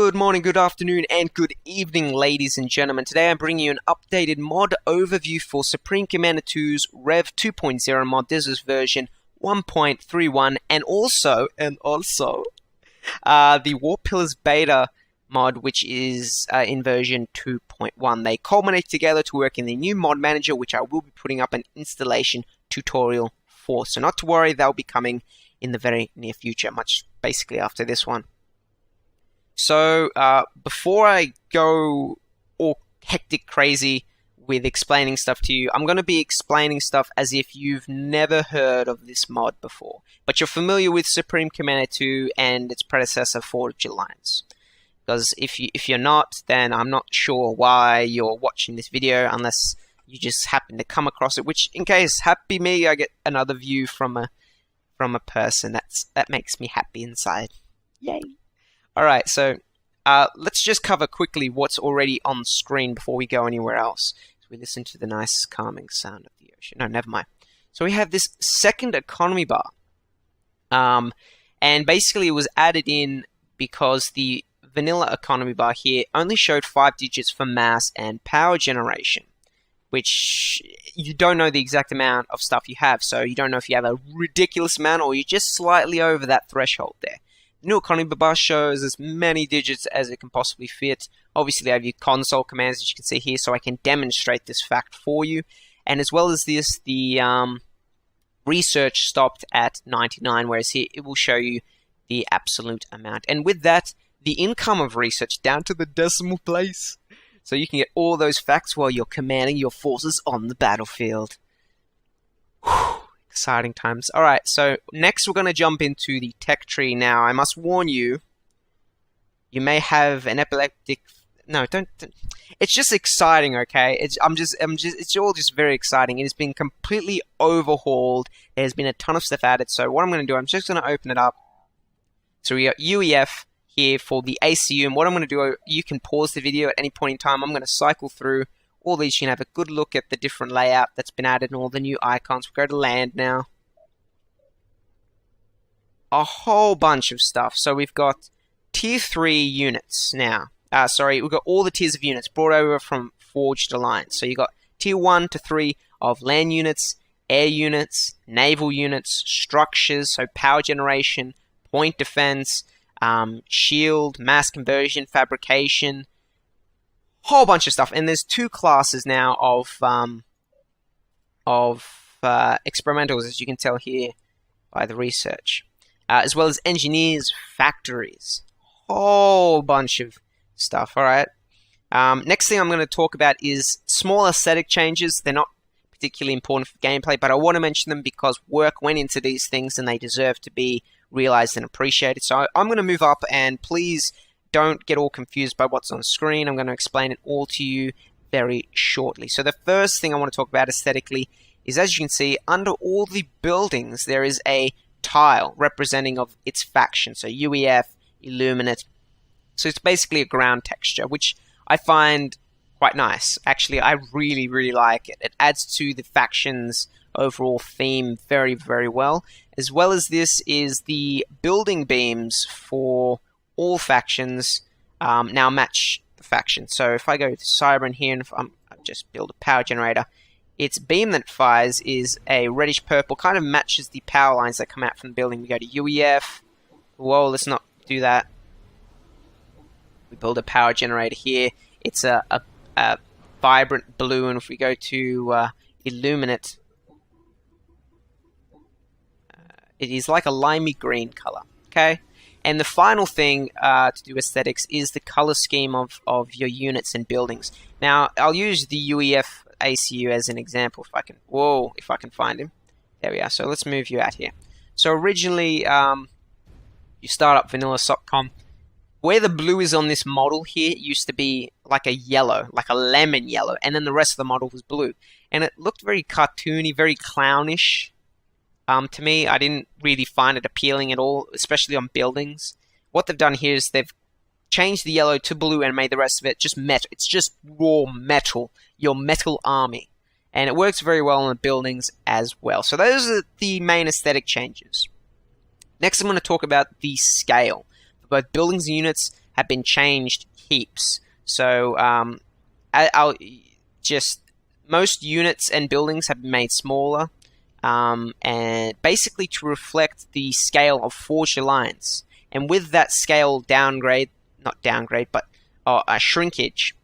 Good morning, good afternoon, and good evening, ladies and gentlemen. Today I'm bringing you an updated mod overview for Supreme Commander 2's Rev 2.0 mod. This is version 1.31, and also the War Pillars beta mod, which is in version 2.1. They culminate together to work in the new mod manager, which I will be putting up an installation tutorial for. So not to worry, they'll be coming in the very near future, much basically after this one. So, before I go all hectic crazy with explaining stuff to you, I'm going to be explaining stuff as if you've never heard of this mod before. But you're familiar with Supreme Commander 2 and its predecessor, Forge Alliance. Because if you're not, then I'm not sure why you're watching this video, unless you just happen to come across it. Which, in case, happy me, I get another view from a person. That makes me happy inside. Yay! Alright, so let's just cover quickly what's already on screen before we go anywhere else. So we listen to the nice calming sound of the ocean. No, never mind. So we have this second economy bar. And basically it was added in because the vanilla economy bar here only showed 5 digits for mass and power generation, which you don't know the exact amount of stuff you have. So you don't know if you have a ridiculous amount or you're just slightly over that threshold there. New economy bar shows as many digits as it can possibly fit. Obviously, I have your console commands, as you can see here, so I can demonstrate this fact for you. And as well as this, the research stopped at 99, whereas here it will show you the absolute amount. And with that, the income of research down to the decimal place. So you can get all those facts while you're commanding your forces on the battlefield. Whew. Exciting times. Alright, so next we're going to jump into the tech tree. Now, I must warn you, you may have an epileptic... No, don't... It's just exciting, okay? It's all just very exciting. It has been completely overhauled. There's been a ton of stuff added. So what I'm going to do, I'm just going to open it up. So we got UEF here for the ACU. And what I'm going to do, you can pause the video at any point in time. I'm going to cycle through all these. You can have a good look at the different layout that's been added and all the new icons. We'll go to land now. A whole bunch of stuff. So we've got tier 3 units now. We've got all the tiers of units brought over from Forged Alliance. So you've got tier 1 to 3 of land units, air units, naval units, structures, so power generation, point defense, shield, mass conversion, fabrication, whole bunch of stuff. And there's 2 classes now of experimentals, as you can tell here by the research, as well as engineers, factories, whole bunch of stuff. All right. Next thing I'm going to talk about is small aesthetic changes. They're not particularly important for gameplay, but I want to mention them because work went into these things and they deserve to be realized and appreciated. So I'm going to move up, and please don't get all confused by what's on screen. I'm going to explain it all to you very shortly. So the first thing I want to talk about aesthetically is, as you can see, under all the buildings, there is a tile representing of its faction. So UEF, Illuminate. So it's basically a ground texture, which I find quite nice. Actually, I really, really like it. It adds to the faction's overall theme very, very well. As well as this is the building beams for all factions now match the faction. So if I go to Cyber here and if I just build a power generator, its beam that fires is a reddish purple, kind of matches the power lines that come out from the building. We go to UEF. Whoa, let's not do that. We build a power generator here. It's a vibrant blue, and if we go to Illuminate, it is like a limey green color. Okay. And the final thing to do aesthetics is the color scheme of your units and buildings. Now, I'll use the UEF ACU as an example if I can. Whoa, if I can find him. There we are. So let's move you out here. So originally, you start up vanilla Sup Com. Where the blue is on this model here, it used to be like a yellow, like a lemon yellow, and then the rest of the model was blue. And it looked very cartoony, very clownish. To me, I didn't really find it appealing at all, especially on buildings. What they've done here is they've changed the yellow to blue and made the rest of it just metal. It's just raw metal, your metal army. And it works very well on the buildings as well. So those are the main aesthetic changes. Next, I'm going to talk about the scale. For both buildings and units, have been changed heaps. So most units and buildings have been made smaller, and basically to reflect the scale of Forged Alliance. And with that scale shrinkage,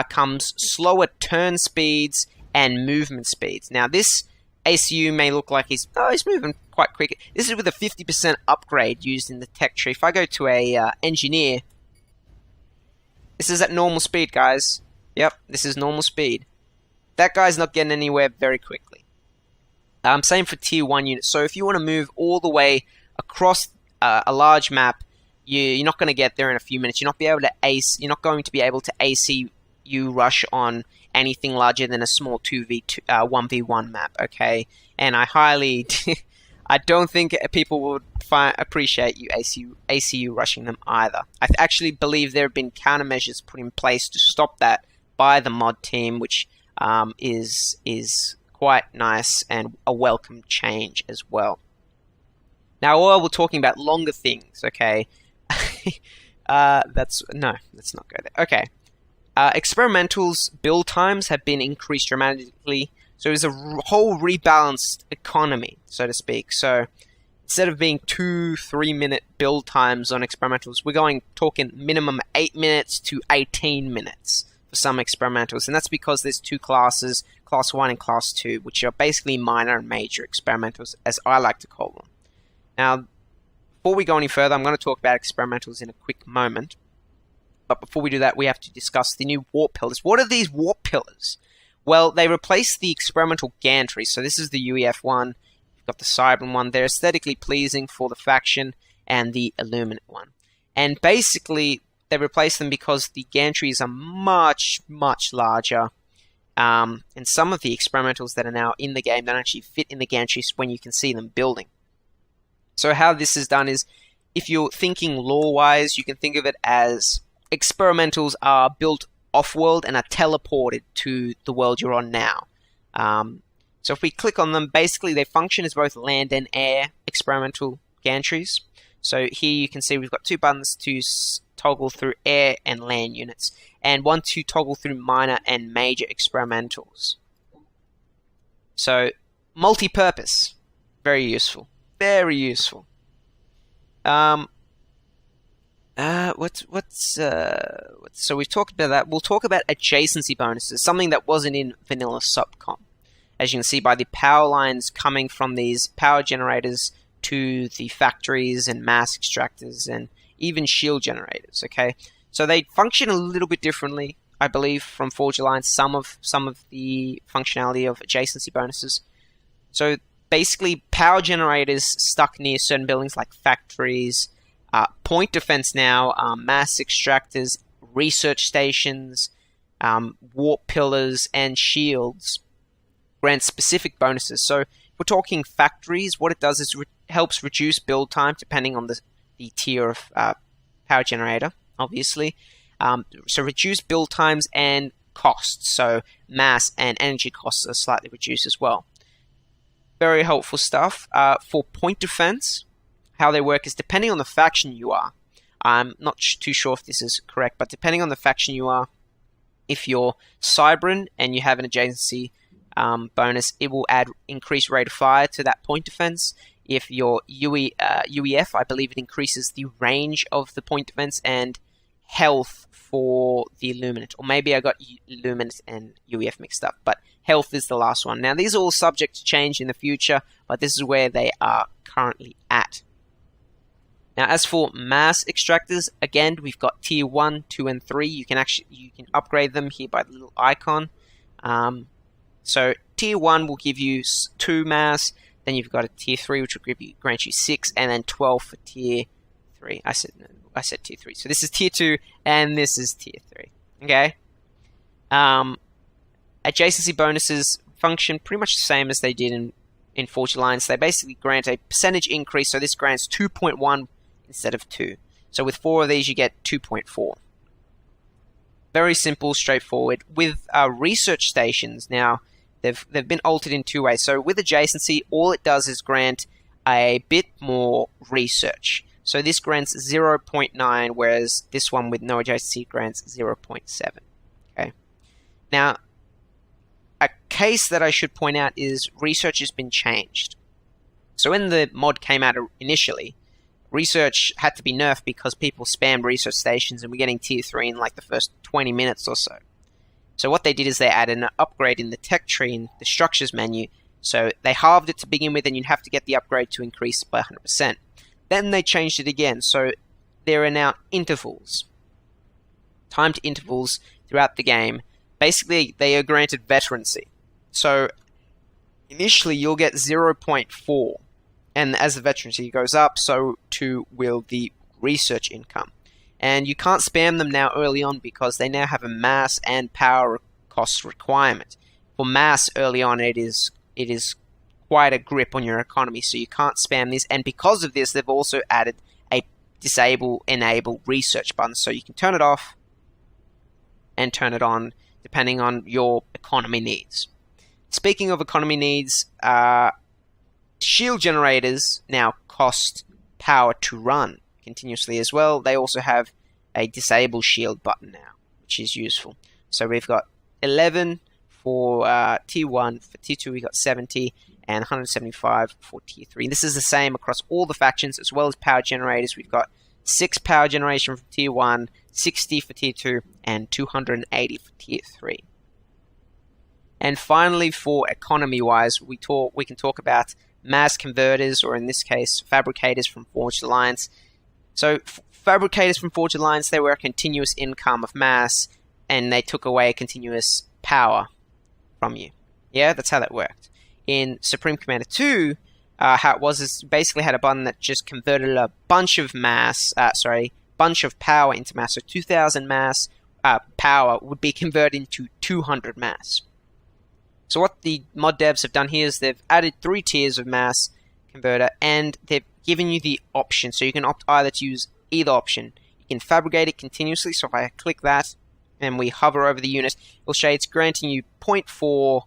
comes slower turn speeds and movement speeds. Now this ACU may look like he's moving quite quick. This is with a 50% upgrade used in the tech tree. If I go to a engineer, this is at normal speed, guys. Yep, this is normal speed. That guy's not getting anywhere very quickly. Same for tier 1 units. So if you want to move all the way across a large map, you're not going to get there in a few minutes. You're not going to be able to ACU rush on anything larger than a small 1v1 map, okay? And I don't think people would appreciate you ACU rushing them either. I actually believe there have been countermeasures put in place to stop that by the mod team, which is quite nice and a welcome change as well. Now, while we're talking about longer things, okay, let's not go there. Okay, experimentals build times have been increased dramatically, so there's a whole rebalanced economy, so to speak. So instead of being 2-3 minute build times on experimentals, we're talking minimum 8 minutes to 18 minutes for some experimentals, and that's because there's two classes, Class 1 and Class 2, which are basically minor and major experimentals, as I like to call them. Now, before we go any further, I'm going to talk about experimentals in a quick moment. But before we do that, we have to discuss the new warp pillars. What are these warp pillars? Well, they replace the experimental gantry. So this is the UEF one. You've got the Cybran one. They're aesthetically pleasing for the faction and the Illuminate one. And basically, they replace them because the gantries are much, much larger. And some of the experimentals that are now in the game don't actually fit in the gantries when you can see them building. So how this is done is, if you're thinking lore-wise, you can think of it as experimentals are built off-world and are teleported to the world you're on now. So if we click on them, basically they function as both land and air experimental gantries. So here you can see we've got two buttons to toggle through air and land units, and one to toggle through minor and major experimentals. So multi-purpose, very useful. Very useful. So we've talked about that. We'll talk about adjacency bonuses, something that wasn't in vanilla Sup Com. As you can see by the power lines coming from these power generators to the factories and mass extractors and even shield generators, okay? So they function a little bit differently, I believe, from Forged Alliance, some of the functionality of adjacency bonuses. So basically, power generators stuck near certain buildings like factories, point defense now, mass extractors, research stations, warp pillars, and shields grant specific bonuses. So if we're talking factories, what it does is helps reduce build time depending on the tier of power generator, obviously. So reduce build times and costs. So mass and energy costs are slightly reduced as well. Very helpful stuff. For point defense, how they work is depending on the faction you are. I'm not too sure if this is correct, but depending on the faction you are, if you're Cybran and you have an adjacency bonus, it will add increased rate of fire to that point defense. If you're UEF, I believe it increases the range of the point defense and health for the Illuminate. Or maybe I got Illuminate and UEF mixed up, but health is the last one. Now, these are all subject to change in the future, but this is where they are currently at. Now, as for mass extractors, again, we've got tier 1, 2, and 3. You can upgrade them here by the little icon. So tier 1 will give you 2 mass. Then you've got a tier 3, which will grant you 6, and then 12 for tier 3. I said tier 3. So this is tier 2, and this is tier 3. Okay. Adjacency bonuses function pretty much the same as they did in Forged Alliance. They basically grant a percentage increase. So this grants 2.1 instead of 2. So with 4 of these, you get 2.4. Very simple, straightforward. With research stations, now they've been altered in 2 ways. So with adjacency, all it does is grant a bit more research. So this grants 0.9, whereas this one with no adjacency grants 0.7. Okay. Now, a case that I should point out is research has been changed. So when the mod came out initially, research had to be nerfed because people spammed research stations and we're getting tier 3 in like the first 20 minutes or so. So what they did is they added an upgrade in the tech tree in the structures menu. So they halved it to begin with, and you'd have to get the upgrade to increase by 100%. Then they changed it again, so there are now intervals, timed intervals throughout the game. Basically, they are granted veterancy. So initially, you'll get 0.4, and as the veterancy goes up, so too will the research income. And you can't spam them now early on because they now have a mass and power cost requirement. For mass early on, it is quite a grip on your economy, so you can't spam these. And because of this, they've also added a disable enable research button, so you can turn it off and turn it on depending on your economy needs. Speaking of economy needs, shield generators now cost power to run continuously as well. They also have a disable shield button now, which is useful. So we've got 11 for tier 1, for tier 2 we got 70, and 175 for tier 3. This is the same across all the factions, as well as power generators. We've got 6 power generation for tier 1, 60 for tier 2, and 280 for tier 3. And finally, for economy-wise, we can talk about mass converters, or in this case, fabricators from Forged Alliance. So fabricators from Forged Alliance, they were a continuous income of mass, and they took away a continuous power from you. Yeah, that's how that worked. In Supreme Commander 2, how it was is basically had a button that just converted a bunch of bunch of power into mass. So 2,000 mass power would be converted into 200 mass. So what the mod devs have done here is they've added 3 tiers of mass converter, and they've given you the option. So you can opt either to use either option. You can fabricate it continuously. So if I click that and we hover over the unit, it'll show it's granting you 0.4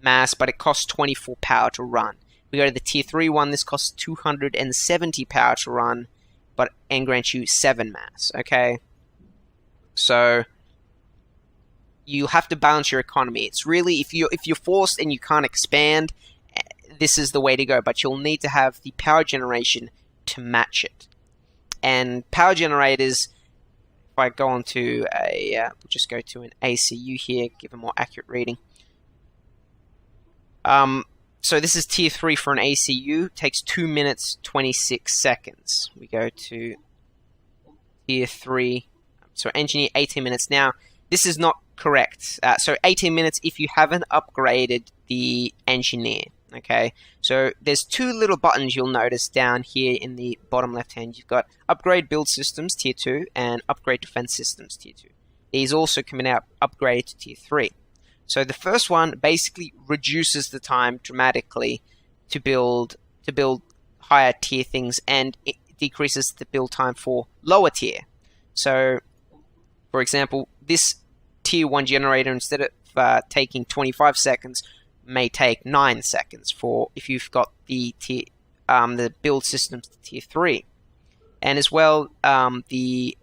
mass, but it costs 24 power to run. We go to the tier 3 one, this costs 270 power to run, and grants you 7 mass. Okay, so you have to balance your economy. It's really, if you're forced and you can't expand, this is the way to go. But you'll need to have the power generation to match it. And power generators, if I go on to we'll just go to an ACU here, give a more accurate reading. So this is tier 3 for an ACU. Takes 2 minutes 26 seconds. We go to tier 3. So engineer 18 minutes. Now this is not correct. So 18 minutes if you haven't upgraded the engineer. Okay. So there's 2 little buttons you'll notice down here in the bottom left hand. You've got upgrade build systems tier 2 and upgrade defense systems tier 2. These also coming out upgrade to tier 3. So the first one basically reduces the time dramatically to build higher tier things, and it decreases the build time for lower tier. So, for example, this tier 1 generator, instead of taking 25 seconds, may take 9 seconds for if you've got the build systems to tier 3, and as well the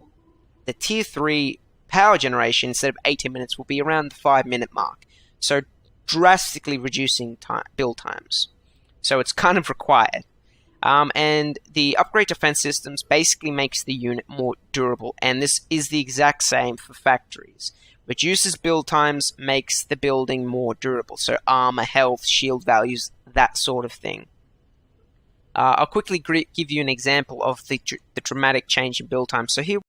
tier 3 power generation, instead of 18 minutes, will be around the 5-minute mark. So drastically reducing build times. So it's kind of required. And the upgrade defense systems basically makes the unit more durable. And this is the exact same for factories. Reduces build times, makes the building more durable. So armor, health, shield values, that sort of thing. I'll quickly give you an example of the dramatic change in build time. So here